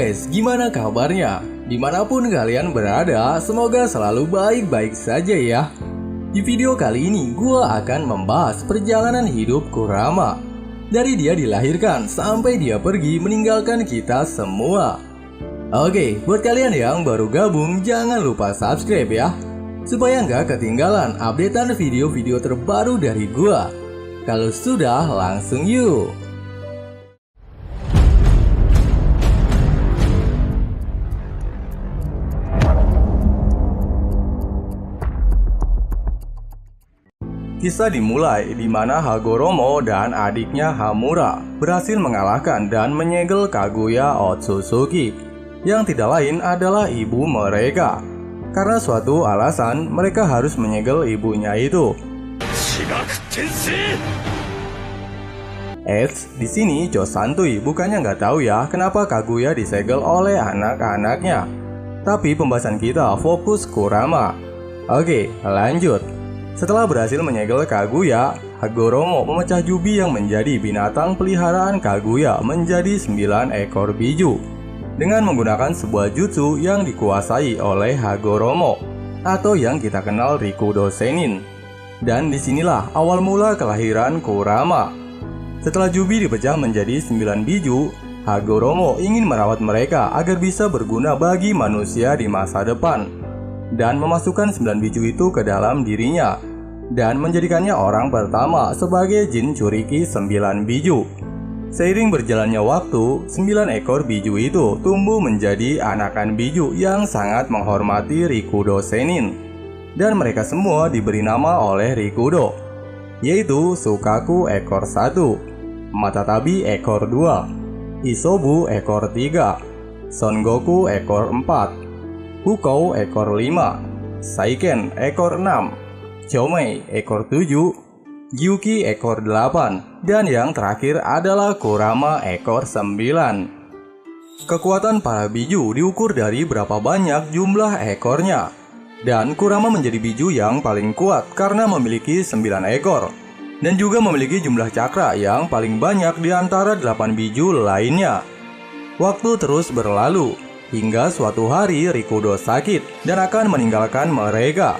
guys, gimana kabarnya? Dimanapun kalian berada, semoga selalu baik-baik saja ya. Di video kali ini, gua akan membahas perjalanan hidup Kurama. Dari dia dilahirkan sampai dia pergi meninggalkan kita semua. Oke, buat kalian yang baru gabung, jangan lupa subscribe ya, supaya nggak ketinggalan updatean video-video terbaru dari gua. Kalau sudah, langsung yuk. Kisah dimulai di mana Hagoromo dan adiknya Hamura berhasil mengalahkan dan menyegel Kaguya Otsutsuki, yang tidak lain adalah ibu mereka. Karena suatu alasan, mereka harus menyegel ibunya itu. Di sini Cho santuy bukannya nggak tahu ya kenapa Kaguya disegel oleh anak-anaknya. Tapi pembahasan kita fokus Kurama. Oke, lanjut. Setelah berhasil menyegel Kaguya, Hagoromo memecah Jubi yang menjadi binatang peliharaan Kaguya menjadi 9 ekor biju dengan menggunakan sebuah jutsu yang dikuasai oleh Hagoromo atau yang kita kenal Rikudo Senin. Dan disinilah awal mula kelahiran Kurama. Setelah Jubi dipecah menjadi 9 biju, Hagoromo ingin merawat mereka agar bisa berguna bagi manusia di masa depan dan memasukkan 9 biju itu ke dalam dirinya dan menjadikannya orang pertama sebagai Jinchuriki 9 biju. Seiring berjalannya waktu, 9 ekor biju itu tumbuh menjadi anakan biju yang sangat menghormati Rikudo Senin. Dan mereka semua diberi nama oleh Rikudo, yaitu Sukaku ekor 1, Matatabi ekor 2, Isobu ekor 3, Son Goku ekor 4, Hukou ekor 5, Saiken ekor 6, Chomei ekor 7, Gyuki ekor 8, dan yang terakhir adalah Kurama ekor 9. Kekuatan para biju diukur dari berapa banyak jumlah ekornya. Dan Kurama menjadi biju yang paling kuat karena memiliki 9 ekor. Dan juga memiliki jumlah cakra yang paling banyak di antara 8 biju lainnya. Waktu terus berlalu, hingga suatu hari Rikudo sakit dan akan meninggalkan mereka.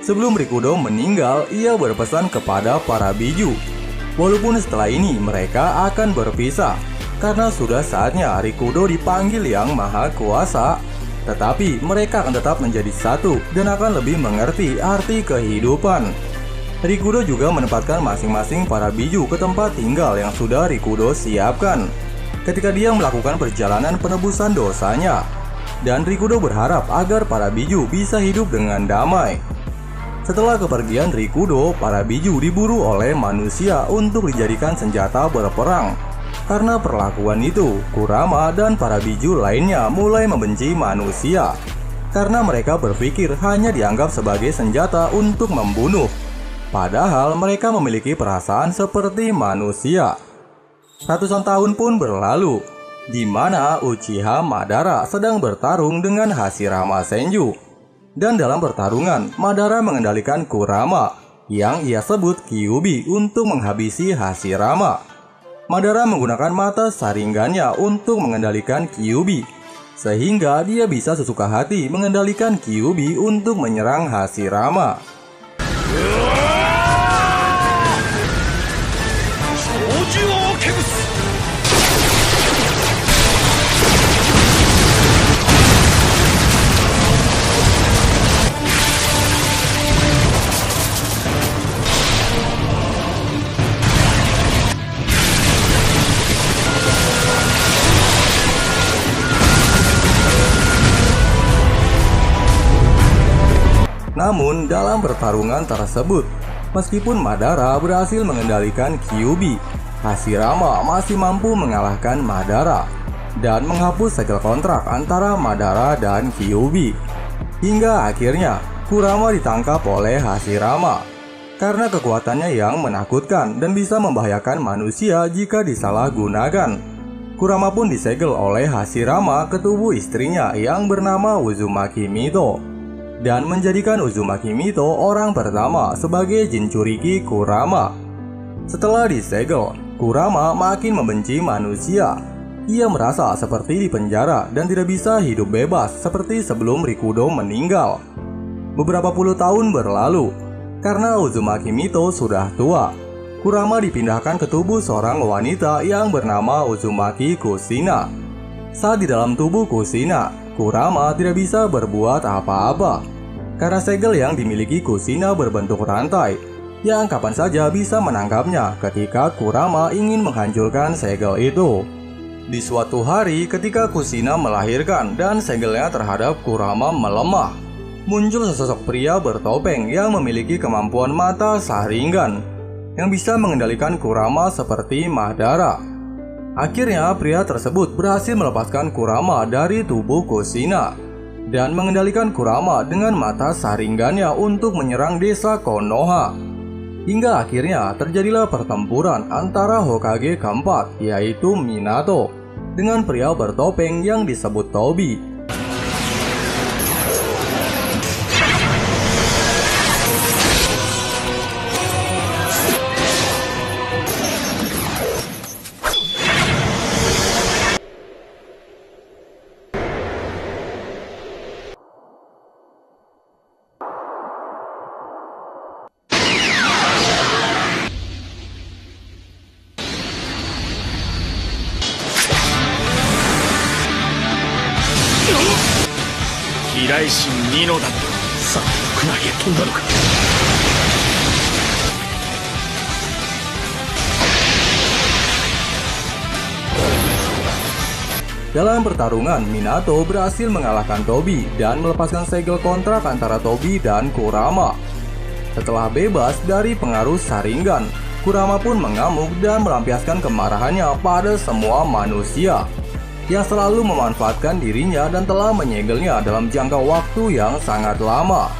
Sebelum Rikudo meninggal, ia berpesan kepada para biju. Walaupun setelah ini mereka akan berpisah, karena sudah saatnya Rikudo dipanggil Yang Maha Kuasa. Tetapi mereka akan tetap menjadi satu dan akan lebih mengerti arti kehidupan. Rikudo juga menempatkan masing-masing para biju ke tempat tinggal yang sudah Rikudo siapkan ketika dia melakukan perjalanan penebusan dosanya. Dan Rikudo berharap agar para biju bisa hidup dengan damai. Setelah kepergian Rikudo, para biju diburu oleh manusia untuk dijadikan senjata berperang. Karena perlakuan itu, Kurama dan para biju lainnya mulai membenci manusia. Karena mereka berpikir hanya dianggap sebagai senjata untuk membunuh. Padahal mereka memiliki perasaan seperti manusia. Ratusan tahun pun berlalu, di mana Uchiha Madara sedang bertarung dengan Hashirama Senju. Dan dalam pertarungan, Madara mengendalikan Kurama yang ia sebut Kyuubi untuk menghabisi Hashirama. Madara menggunakan mata Sharingannya untuk mengendalikan Kyuubi, sehingga dia bisa sesuka hati mengendalikan Kyuubi untuk menyerang Hashirama. Namun dalam pertarungan tersebut, meskipun Madara berhasil mengendalikan Kyuubi, Hashirama masih mampu mengalahkan Madara dan menghapus segel kontrak antara Madara dan Kyuubi. Hingga akhirnya Kurama ditangkap oleh Hashirama karena kekuatannya yang menakutkan dan bisa membahayakan manusia jika disalahgunakan. Kurama pun disegel oleh Hashirama ke tubuh istrinya yang bernama Uzumaki Mito, dan menjadikan Uzumaki Mito orang pertama sebagai Jinchuriki Kurama. Setelah disegel, Kurama makin membenci manusia. Ia merasa seperti di penjara dan tidak bisa hidup bebas seperti sebelum Rikudo meninggal. Beberapa puluh tahun berlalu, karena Uzumaki Mito sudah tua, Kurama dipindahkan ke tubuh seorang wanita yang bernama Uzumaki Kushina. Saat di dalam tubuh Kushina, Kurama tidak bisa berbuat apa-apa karena segel yang dimiliki Kushina berbentuk rantai yang kapan saja bisa menangkapnya ketika Kurama ingin menghancurkan segel itu. Di suatu hari ketika Kushina melahirkan dan segelnya terhadap Kurama melemah, muncul sesosok pria bertopeng yang memiliki kemampuan mata Sharingan yang bisa mengendalikan Kurama seperti Madara. Akhirnya pria tersebut berhasil melepaskan Kurama dari tubuh Kushina dan mengendalikan Kurama dengan mata Sharingannya untuk menyerang desa Konoha. Hingga akhirnya terjadilah pertempuran antara Hokage keempat, yaitu Minato, dengan pria bertopeng yang disebut Tobi. Dalam pertarungan, Minato berhasil mengalahkan Tobi dan melepaskan segel kontrak antara Tobi dan Kurama. Setelah bebas dari pengaruh Sharingan, Kurama pun mengamuk dan melampiaskan kemarahannya pada semua manusia yang selalu memanfaatkan dirinya dan telah menyegelnya dalam jangka waktu yang sangat lama.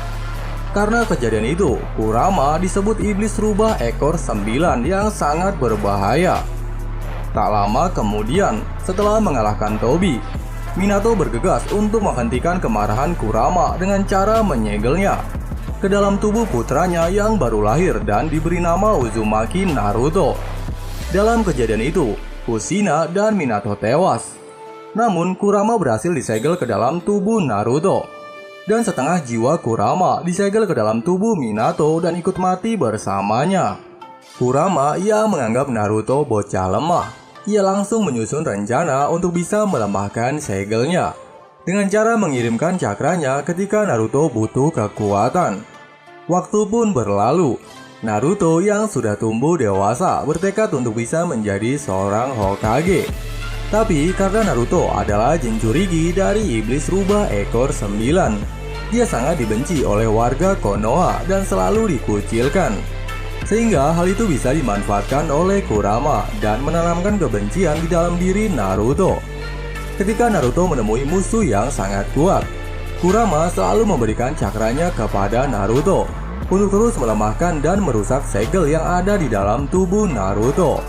Karena kejadian itu, Kurama disebut iblis rubah ekor 9 yang sangat berbahaya. Tak lama kemudian, setelah mengalahkan Tobi, Minato bergegas untuk menghentikan kemarahan Kurama dengan cara menyegelnya ke dalam tubuh putranya yang baru lahir dan diberi nama Uzumaki Naruto. Dalam kejadian itu, Kushina dan Minato tewas. Namun Kurama berhasil disegel ke dalam tubuh Naruto, dan setengah jiwa Kurama disegel ke dalam tubuh Minato dan ikut mati bersamanya. Kurama yang menganggap Naruto bocah lemah, ia langsung menyusun rencana untuk bisa melemahkan segelnya dengan cara mengirimkan cakranya ketika Naruto butuh kekuatan. Waktu pun berlalu, Naruto yang sudah tumbuh dewasa bertekad untuk bisa menjadi seorang Hokage. Tapi karena Naruto adalah Jinchuriki dari iblis rubah ekor 9, dia sangat dibenci oleh warga Konoha dan selalu dikucilkan. Sehingga hal itu bisa dimanfaatkan oleh Kurama dan menanamkan kebencian di dalam diri Naruto. Ketika Naruto menemui musuh yang sangat kuat, Kurama selalu memberikan cakranya kepada Naruto untuk terus melemahkan dan merusak segel yang ada di dalam tubuh Naruto.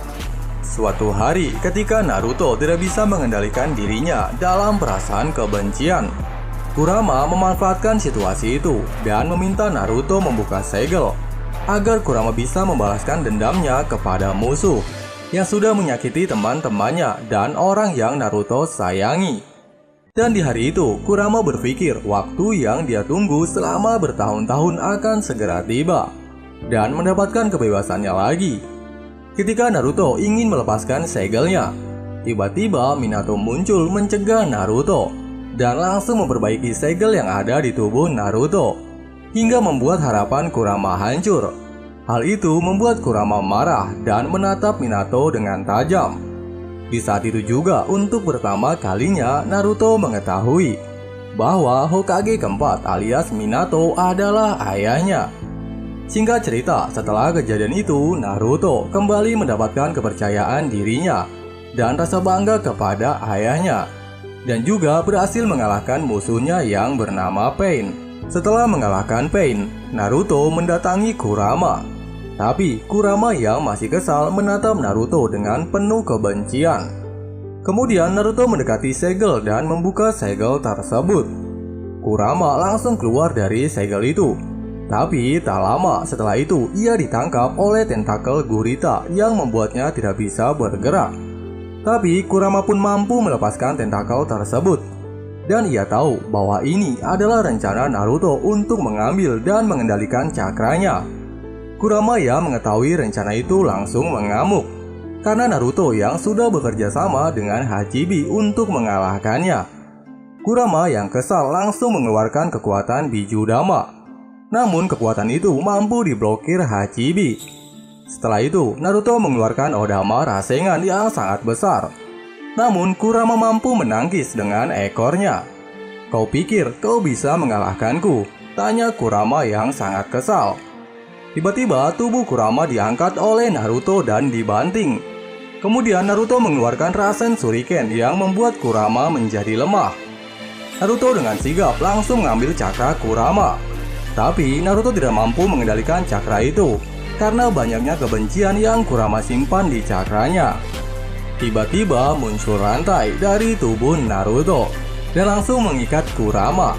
Suatu hari, ketika Naruto tidak bisa mengendalikan dirinya dalam perasaan kebencian, Kurama memanfaatkan situasi itu dan meminta Naruto membuka segel agar Kurama bisa membalaskan dendamnya kepada musuh yang sudah menyakiti teman-temannya dan orang yang Naruto sayangi. Dan di hari itu, Kurama berpikir waktu yang dia tunggu selama bertahun-tahun akan segera tiba dan mendapatkan kebebasannya lagi. Ketika Naruto ingin melepaskan segelnya, tiba-tiba Minato muncul mencegah Naruto dan langsung memperbaiki segel yang ada di tubuh Naruto hingga membuat harapan Kurama hancur. Hal itu membuat Kurama marah dan menatap Minato dengan tajam. Di saat itu juga untuk pertama kalinya Naruto mengetahui bahwa Hokage keempat alias Minato adalah ayahnya. Singkat cerita, setelah kejadian itu, Naruto kembali mendapatkan kepercayaan dirinya dan rasa bangga kepada ayahnya, dan juga berhasil mengalahkan musuhnya yang bernama Pain. Setelah mengalahkan Pain, Naruto mendatangi Kurama. Tapi Kurama yang masih kesal menatap Naruto dengan penuh kebencian. Kemudian Naruto mendekati segel dan membuka segel tersebut. Kurama langsung keluar dari segel itu. Tapi tak lama setelah itu ia ditangkap oleh tentakel gurita yang membuatnya tidak bisa bergerak. Tapi Kurama pun mampu melepaskan tentakel tersebut. Dan ia tahu bahwa ini adalah rencana Naruto untuk mengambil dan mengendalikan cakranya. Kurama yang mengetahui rencana itu langsung mengamuk, karena Naruto yang sudah bekerja sama dengan Hachibi untuk mengalahkannya. Kurama yang kesal langsung mengeluarkan kekuatan Biju Dama. Namun kekuatan itu mampu diblokir Hachibi. Setelah itu, Naruto mengeluarkan Odama Rasengan yang sangat besar. Namun Kurama mampu menangkis dengan ekornya. "Kau pikir kau bisa mengalahkanku?" tanya Kurama yang sangat kesal. Tiba-tiba tubuh Kurama diangkat oleh Naruto dan dibanting. Kemudian Naruto mengeluarkan Rasen Shuriken yang membuat Kurama menjadi lemah. Naruto dengan sigap langsung mengambil cakra Kurama. Tapi Naruto tidak mampu mengendalikan cakra itu karena banyaknya kebencian yang Kurama simpan di cakranya. Tiba-tiba muncul rantai dari tubuh Naruto dan langsung mengikat Kurama.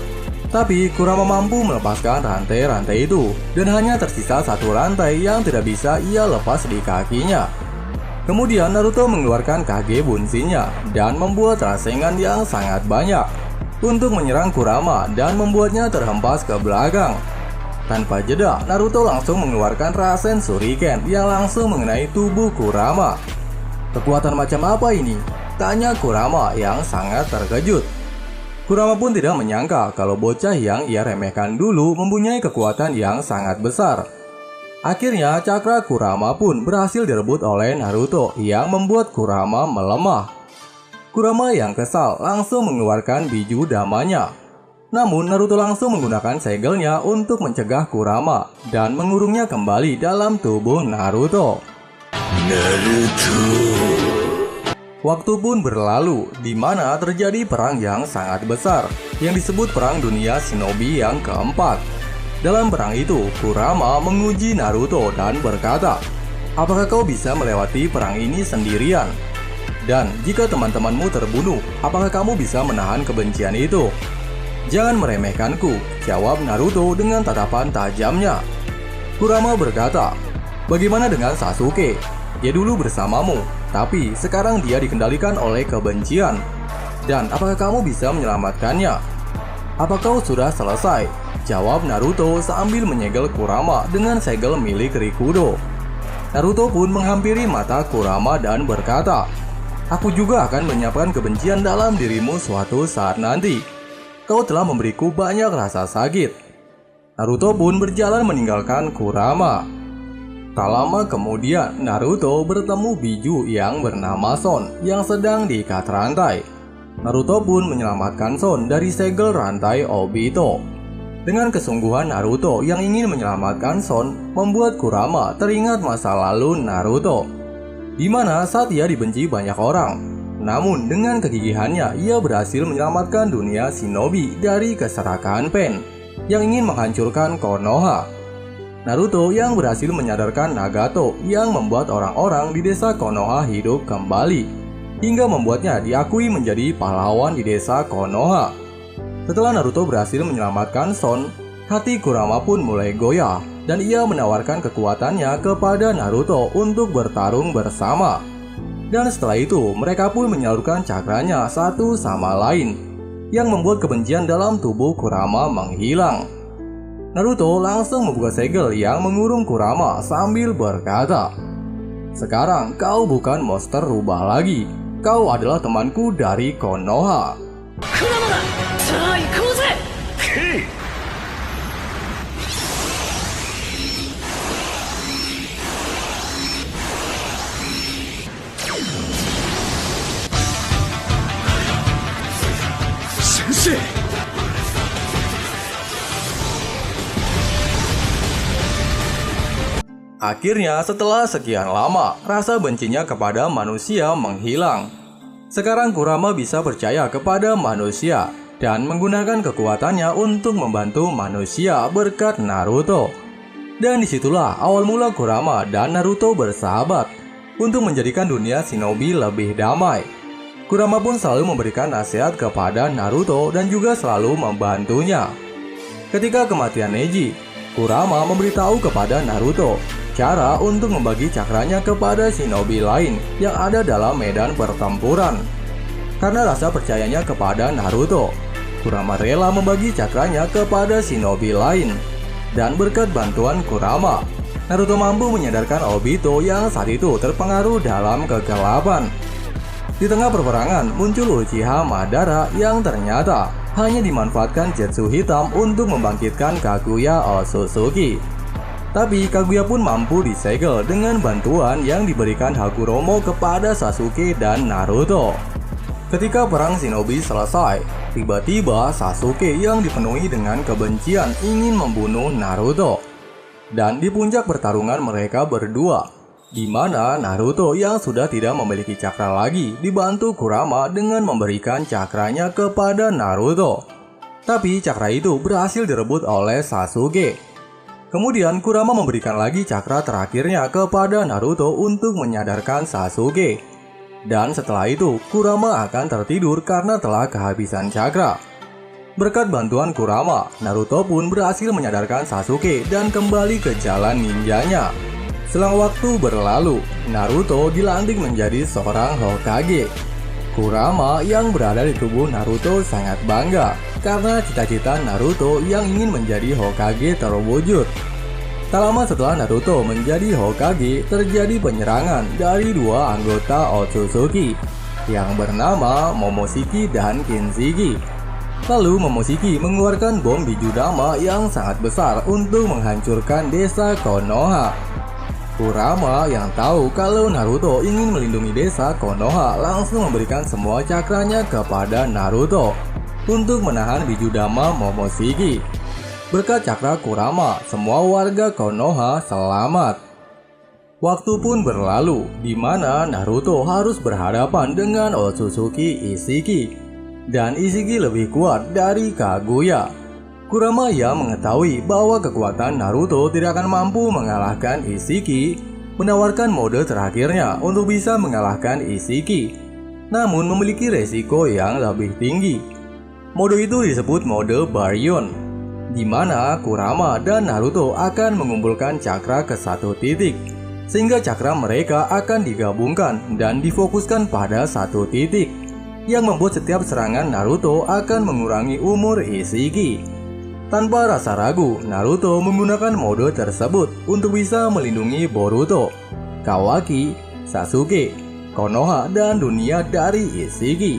Tapi Kurama mampu melepaskan rantai-rantai itu dan hanya tersisa satu rantai yang tidak bisa ia lepas di kakinya. Kemudian Naruto mengeluarkan Kage Bunshin-nya dan membuat Rasengan yang sangat banyak untuk menyerang Kurama dan membuatnya terhempas ke belakang. Tanpa jeda, Naruto langsung mengeluarkan Rasen Shuriken yang langsung mengenai tubuh Kurama. "Kekuatan macam apa ini?" tanya Kurama yang sangat terkejut. Kurama pun tidak menyangka kalau bocah yang ia remehkan dulu mempunyai kekuatan yang sangat besar. Akhirnya cakra Kurama pun berhasil direbut oleh Naruto yang membuat Kurama melemah. Kurama yang kesal langsung mengeluarkan Biju Damanya. Namun Naruto langsung menggunakan segelnya untuk mencegah Kurama dan mengurungnya kembali dalam tubuh Naruto. Waktu pun berlalu, di mana terjadi perang yang sangat besar yang disebut Perang Dunia Shinobi yang keempat. Dalam perang itu, Kurama menguji Naruto dan berkata, "Apakah kau bisa melewati perang ini sendirian? Dan jika teman-temanmu terbunuh, apakah kamu bisa menahan kebencian itu?" "Jangan meremehkanku," jawab Naruto dengan tatapan tajamnya. Kurama berkata, "Bagaimana dengan Sasuke? Dia dulu bersamamu, tapi sekarang dia dikendalikan oleh kebencian. Dan apakah kamu bisa menyelamatkannya?" "Apa kau sudah selesai?" jawab Naruto sambil menyegel Kurama dengan segel milik Rikudo. Naruto pun menghampiri mata Kurama dan berkata, "Aku juga akan menyiapkan kebencian dalam dirimu suatu saat nanti. Kau telah memberiku banyak rasa sakit." Naruto pun berjalan meninggalkan Kurama. Tak lama kemudian, Naruto bertemu Biju yang bernama Son yang sedang diikat rantai. Naruto pun menyelamatkan Son dari segel rantai Obito. Dengan kesungguhan Naruto yang ingin menyelamatkan Son membuat Kurama teringat masa lalu Naruto, di mana saat ia dibenci banyak orang. Namun dengan kegigihannya ia berhasil menyelamatkan dunia shinobi dari keserakahan Pain yang ingin menghancurkan Konoha. Naruto yang berhasil menyadarkan Nagato yang membuat orang-orang di desa Konoha hidup kembali, hingga membuatnya diakui menjadi pahlawan di desa Konoha. Setelah Naruto berhasil menyelamatkan Son, hati Kurama pun mulai goyah dan ia menawarkan kekuatannya kepada Naruto untuk bertarung bersama. Dan setelah itu mereka pun menyalurkan cakranya satu sama lain, yang membuat kebencian dalam tubuh Kurama menghilang. Naruto langsung membuka segel yang mengurung Kurama sambil berkata, "Sekarang kau bukan monster rubah lagi. Kau adalah temanku dari Konoha." Akhirnya setelah sekian lama, rasa bencinya kepada manusia menghilang. Sekarang Kurama bisa percaya kepada manusia dan menggunakan kekuatannya untuk membantu manusia berkat Naruto. Dan disitulah awal mula Kurama dan Naruto bersahabat untuk menjadikan dunia shinobi lebih damai. Kurama pun selalu memberikan nasihat kepada Naruto dan juga selalu membantunya. Ketika kematian Neji, Kurama memberitahu kepada Naruto cara untuk membagi cakranya kepada shinobi lain yang ada dalam medan pertempuran. Karena rasa percayanya kepada Naruto, Kurama rela membagi cakranya kepada shinobi lain. Dan berkat bantuan Kurama, Naruto mampu menyadarkan Obito yang saat itu terpengaruh dalam kegelapan. Di tengah peperangan muncul Uchiha Madara yang ternyata hanya dimanfaatkan Zetsu hitam untuk membangkitkan Kaguya Otsutsuki. Tapi Kaguya pun mampu disegel dengan bantuan yang diberikan Hagoromo kepada Sasuke dan Naruto. Ketika perang shinobi selesai, tiba-tiba Sasuke yang dipenuhi dengan kebencian ingin membunuh Naruto. Dan di puncak pertarungan mereka berdua, di mana Naruto yang sudah tidak memiliki cakra lagi dibantu Kurama dengan memberikan cakranya kepada Naruto. Tapi cakra itu berhasil direbut oleh Sasuke. Kemudian Kurama memberikan lagi cakra terakhirnya kepada Naruto untuk menyadarkan Sasuke. Dan setelah itu Kurama akan tertidur karena telah kehabisan cakra. Berkat bantuan Kurama, Naruto pun berhasil menyadarkan Sasuke dan kembali ke jalan ninjanya. Selang waktu berlalu, Naruto dilantik menjadi seorang Hokage. Kurama yang berada di tubuh Naruto sangat bangga karena cita-cita Naruto yang ingin menjadi Hokage terwujud. Tak lama setelah Naruto menjadi Hokage, terjadi penyerangan dari dua anggota Otsutsuki yang bernama Momoshiki dan Kinshiki. Lalu Momoshiki mengeluarkan bom Bijudama yang sangat besar untuk menghancurkan desa Konoha. Kurama yang tahu kalau Naruto ingin melindungi desa Konoha langsung memberikan semua cakranya kepada Naruto untuk menahan Bijudama Momoshiki. Berkat cakra Kurama, semua warga Konoha selamat. Waktu pun berlalu, di mana Naruto harus berhadapan dengan Otsutsuki Ishiki. Dan Ishiki lebih kuat dari Kaguya. Kurama yang mengetahui bahwa kekuatan Naruto tidak akan mampu mengalahkan Ishiki, menawarkan mode terakhirnya untuk bisa mengalahkan Ishiki, namun memiliki resiko yang lebih tinggi. Mode itu disebut mode Baryon, di mana Kurama dan Naruto akan mengumpulkan cakra ke satu titik, sehingga cakra mereka akan digabungkan dan difokuskan pada satu titik, yang membuat setiap serangan Naruto akan mengurangi umur Ishiki. Tanpa rasa ragu, Naruto menggunakan mode tersebut untuk bisa melindungi Boruto, Kawaki, Sasuke, Konoha, dan dunia dari Ishiki.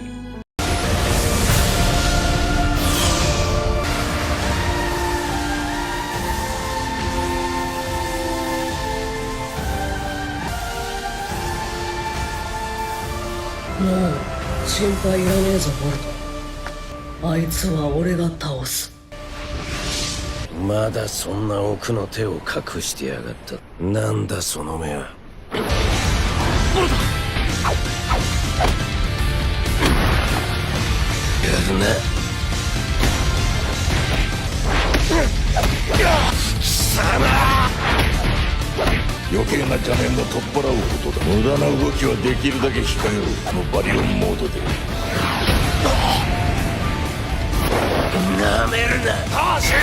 Mau, 心配いらねえぞボルト。あいつは俺が倒す。まだそんな奥の手を隠してやがった。なんだその目は。ボルト！やるな。貴様！余計な邪念を取っ払うことだ。無駄な動きはできるだけ控えろ。このバリオンモードで。なめるな。どうしろ！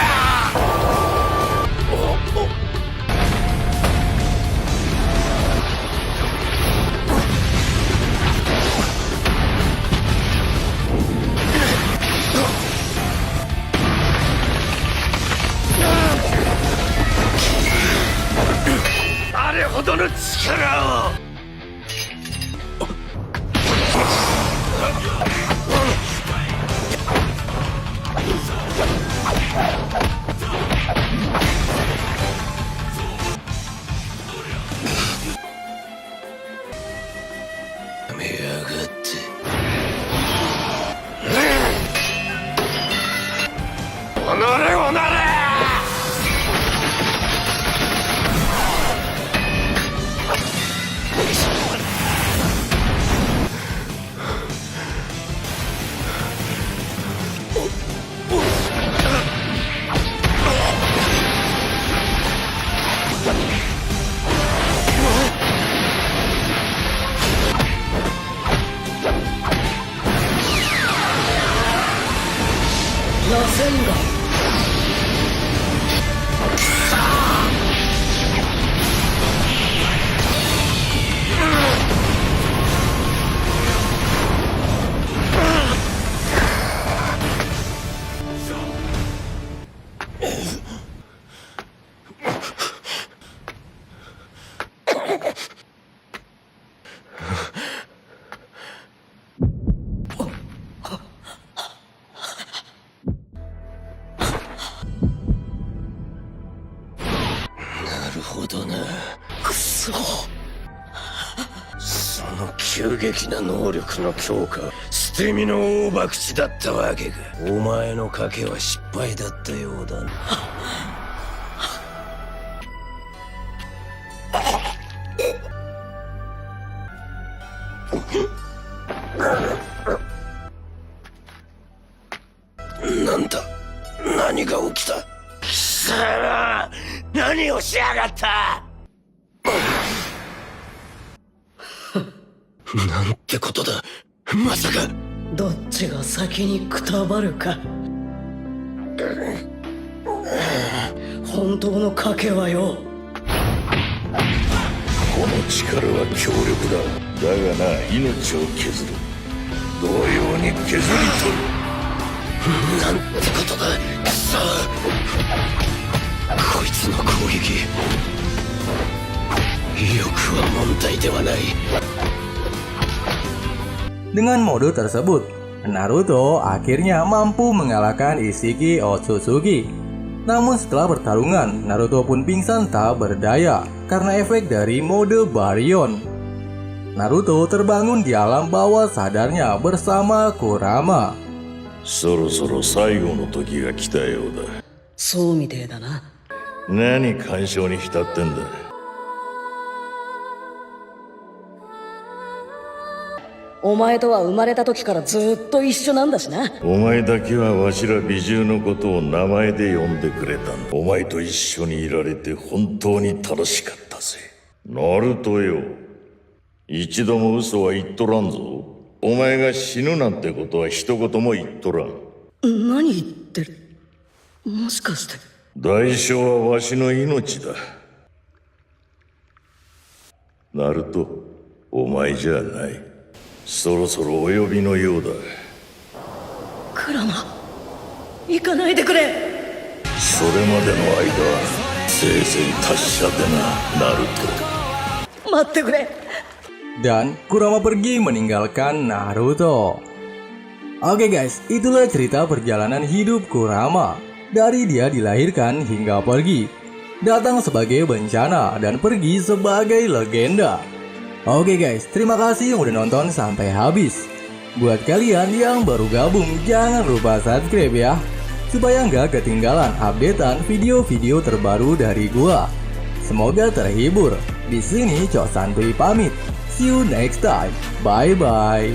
あれほどの力を。やめやがって。おのれおのれ！螺旋が激な能力の強化、捨て身の大博打だったわけか。お前の賭けは失敗だったようだな。なんだ、何が起きた。貴様、何をしやがった。なんてことだ。まさか。どっちが先にくたばるか。本当の賭けはよ、この力は強力だ。だがな、命を削る。同様に削り取る。なんてことだ。くそ。こいつの攻撃、威力は問題ではない。Dengan mode tersebut, Naruto akhirnya mampu mengalahkan Ishiki Otsutsuki. Namun setelah pertarungan, Naruto pun pingsan tak berdaya karena efek dari mode Baryon. Naruto terbangun di alam bawah sadarnya bersama Kurama. そろそろ最後の時が来たようだ。そうみてえだな。何感傷に浸ってんだ。お前とは生まれた時からずっと一緒なんだしな。お前だけはわしら美獣のことを名前で呼んでくれたんだ。お前と一緒にいられて本当に楽しかったぜ。ナルトよ、一度も嘘は言っとらんぞ。お前が死ぬなんてことは一言も言っとらん。何言ってる。もしかして代償はわしの命だ。ナルト、お前じゃない。そろそろお呼びのようだ。クラマ、行かないでくれ。それまでの間、せいぜい達者でな、ナルト。待ってくれ。Dan Kurama pergi meninggalkan Naruto. Oke guys, itulah cerita perjalanan hidup Kurama. Dari dia dilahirkan hingga pergi, datang sebagai bencana dan pergi sebagai legenda. Oke guys, terima kasih yang udah nonton sampai habis. Buat kalian yang baru gabung, jangan lupa subscribe ya, supaya nggak ketinggalan updatean video-video terbaru dari gua. Semoga terhibur. Di sini Cok Santuy pamit. See you next time. Bye bye.